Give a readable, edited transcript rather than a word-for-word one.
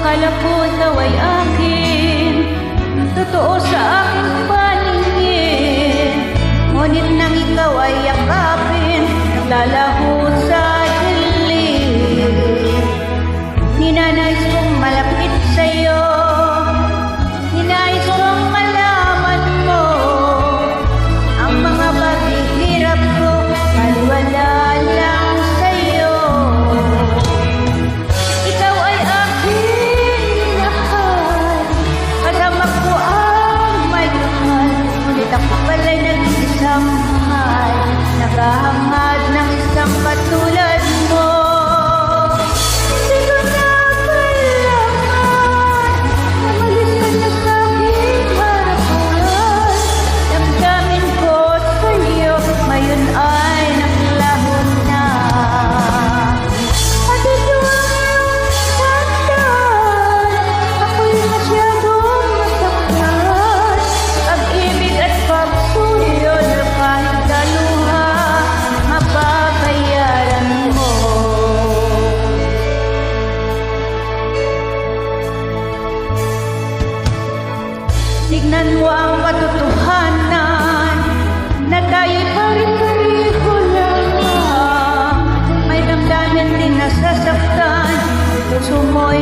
Akala ko ikaw ay akin, totoo sa aking paningin. Ngunit nang ikaw ay yakapin, naglalaho sa dilim. Ninanais kong malapit sa'yo, ninais kong malaman mo ang mga paghihirap ko, maliwala lang sa'yo. Ikaw ay aking minahal, kasama ko ang may kapal. Ngunit ako pala'y nag-isang mahal, naghahangad ng isang katulad mo. Hindi ko na kailangan na malis ka na sa aking harapan. Damdamin ko sa'yo ngayon ay naklaho na. At ito ang iyong tandaan, ako'y masyadong masaktan. Pag-ibig at pagsuyo na kahit kaluha, mapapayaran mo. Tignan mo ang katotohanan na tayo'y pare-pareho lang. May damdamin din nasasaktan, puso mo'y